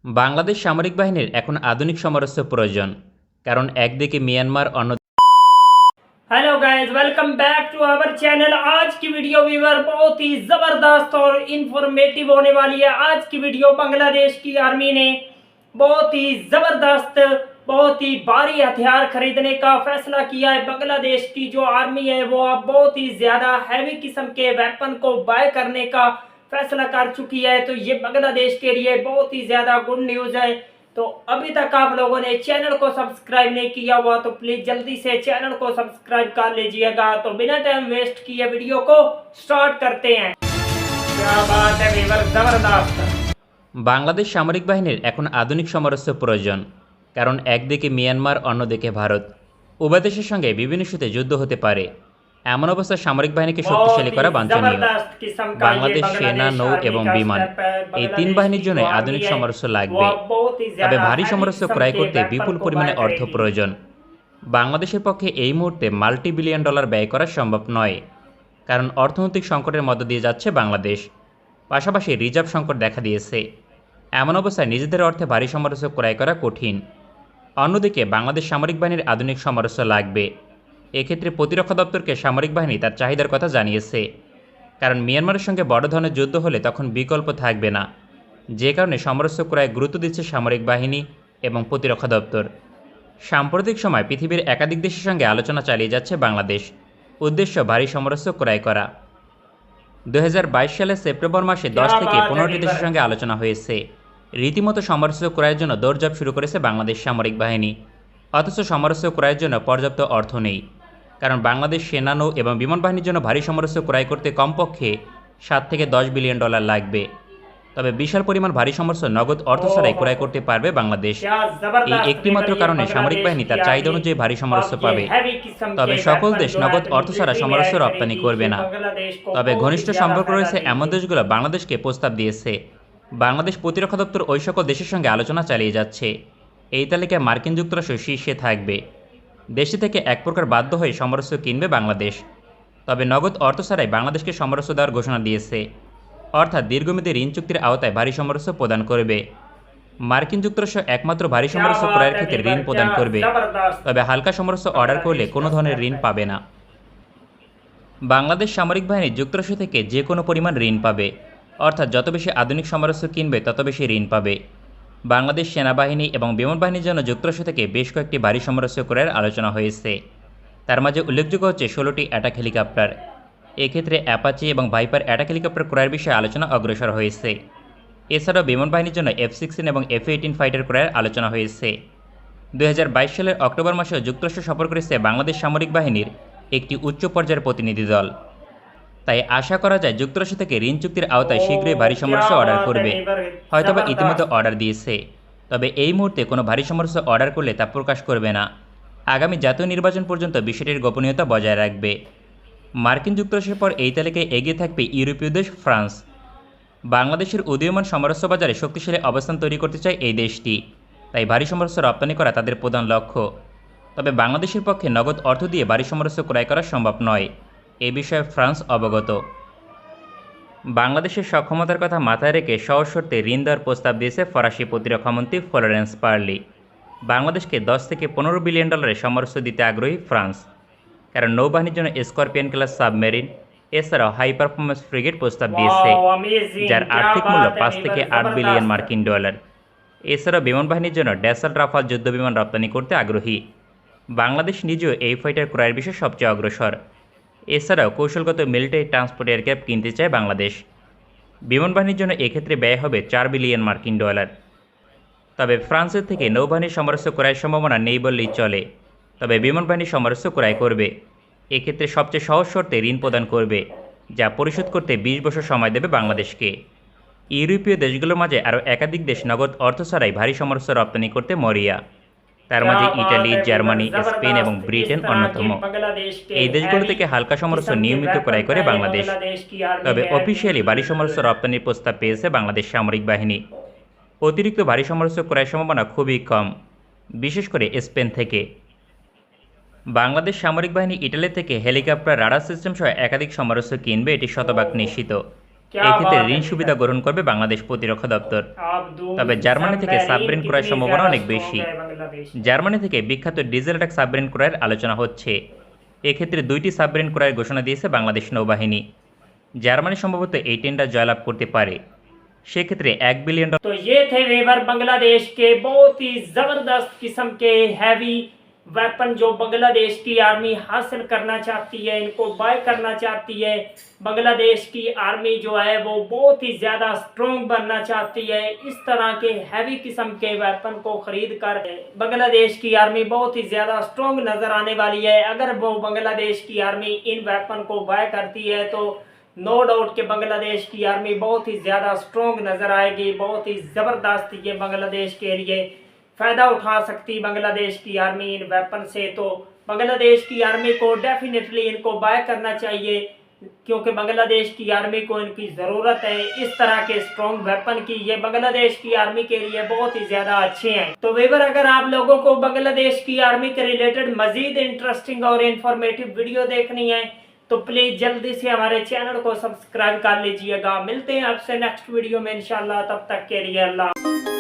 বাংলাদেশ সামরিক বাহিনীর এখন আধুনিক সমরাস্ত্র প্রয়োজন, কারণ একদিকে মিয়ানমার অন্য hello guys, welcome back to our channel. आज की वीडियो व्यूअर बहुत ही ज़बरदस्त और इंफॉर्मेटिव होने वाली है। आज की वीडियो बांग्लादेश की आर्मी ने बहुत ही ज़बरदस्त बहुत ही भारी हथियार खरीदने का फैसला किया है। बांग्लादेश की जो आर्मी है वो अब बहुत ही ज़्यादा हैवी किस्म के वेपन को बाय करने का फैसला कर चुकी है। तो ये बांग्लादेश के लिए बहुत ही ज़्यादा गुड न्यूज़ है। तो अभी तक आप लोगों ने चैनल को सब्सक्राइब नहीं किया हुआ तो प्लीज जल्दी से चैनल को सब्सक्राइब कर लीजिएगा। तो बिना टाइम वेस्ट किए वीडियो को स्टार्ट करते हैं। क्या बात है वीवर, जबरदस्त। বাংলাদেশ সামরিক বাহিনীর এখন আধুনিক সমরাস্ত্র প্রয়োজন, কারণ একদিকে মিয়ানমার অন্যদিকে ভারত উভয় দেশের সঙ্গে বিভিন্ন ইস্যুতে যুদ্ধ হতে পারে। এমন অবস্থায় সামরিক বাহিনীকে শক্তিশালী করা বাঞ্ছনীয়। বাংলাদেশ সেনা, নৌ এবং বিমান এই তিন বাহিনীর জন্য আধুনিক সমরাস্ত্র লাগবে। তবে ভারী সমরাস্ত্র ক্রয় করতে বিপুল পরিমাণে অর্থ প্রয়োজন। বাংলাদেশের পক্ষে এই মুহূর্তে মাল্টি বিলিয়ন ডলার ব্যয় করা সম্ভব নয়, কারণ অর্থনৈতিক সংকটের মধ্য দিয়ে যাচ্ছে বাংলাদেশ। পাশাপাশি রিজার্ভ সংকট দেখা দিয়েছে। এমন অবস্থায় নিজেদের অর্থে ভারী সমরাস্ত্র ক্রয় করা কঠিন। অন্যদিকে বাংলাদেশ সামরিক বাহিনীর আধুনিক সমরাস্ত্র লাগবে। এক্ষেত্রে প্রতিরক্ষা দপ্তরকে সামরিক বাহিনী তার চাহিদার কথা জানিয়েছে, কারণ মিয়ানমারের সঙ্গে বড় ধরনের যুদ্ধ হলে তখন বিকল্প থাকবে না। যে কারণে সমরাস্ত্র ক্রয়ে গুরুত্ব দিচ্ছে সামরিক বাহিনী এবং প্রতিরক্ষা দপ্তর। সাম্প্রতিক সময় পৃথিবীর একাধিক দেশের সঙ্গে আলোচনা চালিয়ে যাচ্ছে বাংলাদেশ, উদ্দেশ্য ভারী সমরাস্ত্র ক্রয় করা। 2022 সালের সেপ্টেম্বর মাসে 10 থেকে 15টি দেশের সঙ্গে আলোচনা হয়েছে। রীতিমতো সমরাস্ত্র ক্রয়ের জন্য দৌড়ঝাঁপ শুরু করেছে বাংলাদেশ সামরিক বাহিনী। অথচ সমরাস্ত্র ক্রয়ের জন্য পর্যাপ্ত অর্থ নেই, কারণ বাংলাদেশ সেনা, নৌ এবং বিমান বাহিনীর জন্য ভারী সমরাস্ত্র ক্রয় করতে কমপক্ষে 7 থেকে 10 বিলিয়ন ডলার লাগবে। তবে বিশাল পরিমাণ ভারী সমরাস্ত্র নগদ অর্থ ছাড়াই ক্রয় করতে পারবে বাংলাদেশ। এই একটিমাত্র কারণে সামরিক বাহিনী তার চাহিদা অনুযায়ী ভারী সমরাস্ত্র পাবে। তবে সকল দেশ নগদ অর্থ ছাড়া সমরাস্ত্র রপ্তানি করবে না। তবে ঘনিষ্ঠ সম্পর্ক রয়েছে এমন দেশগুলো বাংলাদেশকে প্রস্তাব দিয়েছে। বাংলাদেশ প্রতিরক্ষা দপ্তর ওই সকল দেশের সঙ্গে আলোচনা চালিয়ে যাচ্ছে। এই তালিকায় মার্কিন যুক্তরাষ্ট্র শীর্ষে থাকবে। দেশটি থেকে এক প্রকার বাধ্য হয়ে সমরাস্ত্র কিনবে বাংলাদেশ। তবে নগদ অর্থ ছাড়াই বাংলাদেশকে সমরাস্ত্র দেওয়ার ঘোষণা দিয়েছে, অর্থাৎ দীর্ঘমেয়াদী ঋণ চুক্তির আওতায় ভারী সমরাস্ত্র প্রদান করবে। মার্কিন যুক্তরাষ্ট্র একমাত্র ভারী সমরাস্ত্র ক্রয়ের ক্ষেত্রে ঋণ প্রদান করবে, তবে হালকা সমরাস্ত্র অর্ডার করলে কোনো ধরনের ঋণ পাবে না। বাংলাদেশ সামরিক বাহিনী যুক্তরাষ্ট্র থেকে যে কোনো পরিমাণ ঋণ পাবে, অর্থাৎ যত বেশি আধুনিক সমরাস্ত্র কিনবে তত বেশি ঋণ পাবে। বাংলাদেশ সেনাবাহিনী এবং বিমান বাহিনীর জন্য যুক্তরাষ্ট্র থেকে বেশ কয়েকটি ভারী সমরাস্ত্র ক্রয়ের আলোচনা হয়েছে। তার মাঝে উল্লেখযোগ্য হচ্ছে 16টি অ্যাটাক হেলিকপ্টার। এক্ষেত্রে অ্যাপাচি এবং ভাইপার অ্যাটাক হেলিকপ্টার ক্রয়ের বিষয়ে আলোচনা অগ্রসর হয়েছে। এছাড়াও বিমান বাহিনীর জন্য F-16 এবং F-18 ফাইটার ক্রয়ের আলোচনা হয়েছে। 2022 সালের অক্টোবর মাসেও যুক্তরাষ্ট্র সফর করেছে বাংলাদেশ সামরিক বাহিনীর একটি উচ্চ পর্যায়ের প্রতিনিধি দল। তাই আশা করা যায় যুক্তরাষ্ট্র থেকে ঋণ চুক্তির আওতায় শীঘ্রই ভারী সমরাস্ত্র অর্ডার করবে, হয়তোবা ইতিমধ্যে অর্ডার দিয়েছে। তবে এই মুহূর্তে কোনো ভারী সমরাস্ত্র অর্ডার করলে তা প্রকাশ করবে না। আগামী জাতীয় নির্বাচন পর্যন্ত বিষয়টির গোপনীয়তা বজায় রাখবে। মার্কিন যুক্তরাষ্ট্রের পর এই তালিকায় এগিয়ে থাকবে ইউরোপীয় দেশ ফ্রান্স। বাংলাদেশের উদীয়মান সমরাস্ত্র বাজারে শক্তিশালী অবস্থান তৈরি করতে চায় এই দেশটি, তাই ভারী সমরাস্ত্র রপ্তানি করা তাদের প্রধান লক্ষ্য। তবে বাংলাদেশের পক্ষে নগদ অর্থ দিয়ে ভারী সমরাস্ত্র ক্রয় করা সম্ভব নয়, এ বিষয়ে ফ্রান্স অবগত। বাংলাদেশের সক্ষমতার কথা মাথায় রেখে সহজ শর্তে ঋণ দেওয়ার প্রস্তাব দিয়েছে ফরাসি প্রতিরক্ষামন্ত্রী ফ্লোরেন্স পার্লি। বাংলাদেশকে 10 থেকে 15 বিলিয়ন ডলারের সমরাস্ত্র দিতে আগ্রহী ফ্রান্স, কারণ নৌবাহিনীর জন্য স্করপিয়ন ক্লাস সাবমেরিন, এছাড়াও হাই পারফরমেন্স ফ্রিগেট প্রস্তাব দিয়েছে, যার আর্থিক মূল্য 5 থেকে 8 বিলিয়ন মার্কিন ডলার। এছাড়াও বিমান বাহিনীর জন্য ড্যাসাল্ট রাফাল যুদ্ধবিমান রপ্তানি করতে আগ্রহী। বাংলাদেশ নিজেও এই ফাইটার ক্রয়ের বিষয়ে সবচেয়ে অগ্রসর। এছাড়াও কৌশলগত মিলিটারি ট্রান্সপোর্ট এয়ারক্রাফট কিনতে চায় বাংলাদেশ। বিমান বাহিনীর জন্য এক্ষেত্রে ব্যয় হবে 4 বিলিয়ন মার্কিন ডলার। তবে ফ্রান্সের থেকে নৌবাহিনীর সমরাস্ত্র ক্রয়ের সম্ভাবনা নেই বললেই চলে। তবে বিমান বাহিনী সমরাস্ত্র ক্রয় করবে। এক্ষেত্রে সবচেয়ে সহজ শর্তে ঋণ প্রদান করবে, যা পরিশোধ করতে 20 বছর সময় দেবে বাংলাদেশকে। ইউরোপীয় দেশগুলোর মাঝে আরও একাধিক দেশ নগদ অর্থ ছাড়াই ভারী সমরাস্ত্র রপ্তানি করতে মরিয়া। তার মাঝে ইটালি, জার্মানি, স্পেন এবং ব্রিটেন অন্যতম। এই দেশগুলো থেকে হালকা সমরাস্ত্র নিয়মিত ক্রয় করে বাংলাদেশ। তবে অফিসিয়ালি ভারী সমরাস্ত্র রপ্তানির প্রস্তাব পেয়েছে বাংলাদেশ সামরিক বাহিনী। অতিরিক্ত ভারী সমরাস্ত্র ক্রয়ের সম্ভাবনা খুবই কম, বিশেষ করে স্পেন থেকে। বাংলাদেশ সামরিক বাহিনী ইটালি থেকে হেলিকপ্টার, রাডার সিস্টেম সহ একাধিক সমরাস্ত্র কিনবে, এটি শতভাগ নিশ্চিত। क्या এক্ষেত্রে बात है ঋণ সুবিধা वेवर, গ্রহণ করবে বাংলাদেশ প্রতিরক্ষা দপ্তর। आप दो তবে জার্মানি থেকে सबमरीन সাবমেরিন ক্রয়ের कितनी সম্ভাবনা ज्यादा অনেক स्ट्रॉन्ग বেশি। है बांग्लादेश में। জার্মানি থেকে বিখ্যাত ডিজেল অ্যাটাক সাবমেরিন ক্রয়ের আলোচনা হচ্ছে। এক্ষেত্রে 2টি সাবমেরিন ক্রয়ের ঘোষণা দিয়েছে বাংলাদেশ নৌবাহিনী। জার্মানি সম্ভবত এই টেন্ডার জয়লাভ করতে পারে। সেক্ষেত্রে $1 বিলিয়ন तो ये थे वेवर बांग्लादेश के बहुत ही जबरदस्त किस्म के हैवी वेपन जो बांग्लादेश की आर्मी हासिल करना चाहती है, इनको बाय करना चाहती है। बांग्लादेश की आर्मी जो है वो बहुत ही ज़्यादा स्ट्रॉन्ग बनना चाहती है। इस तरह के हैवी किस्म के वेपन को खरीद कर बांग्लादेश की आर्मी बहुत ही ज़्यादा स्ट्रॉन्ग नज़र आने वाली है। अगर वो बांग्लादेश की आर्मी इन वेपन को बाय करती है तो नो डाउट कि बांग्लादेश की आर्मी बहुत ही ज़्यादा स्ट्रॉन्ग नज़र आएगी, बहुत ही ज़बरदस्त ये बांग्लादेश के लिए फ़ायदा उठा सकती बांग्लादेश की आर्मी इन वेपन से। तो बांग्लादेश की आर्मी को डेफिनेटली इनको बाय करना चाहिए, क्योंकि बांग्लादेश की आर्मी को इनकी ज़रूरत है इस तरह के स्ट्रॉन्ग वेपन की। ये बांग्लादेश की आर्मी के लिए बहुत ही ज़्यादा अच्छे हैं। तो वेवर, अगर आप लोगों को बांग्लादेश की आर्मी के रिलेटेड मज़ीद इंटरेस्टिंग और इन्फॉर्मेटिव वीडियो देखनी है तो प्लीज़ जल्दी से हमारे चैनल को सब्सक्राइब कर लीजिएगा। मिलते हैं आपसे नेक्स्ट वीडियो में इंशाल्लाह, तब तक के लिए अल्लाह।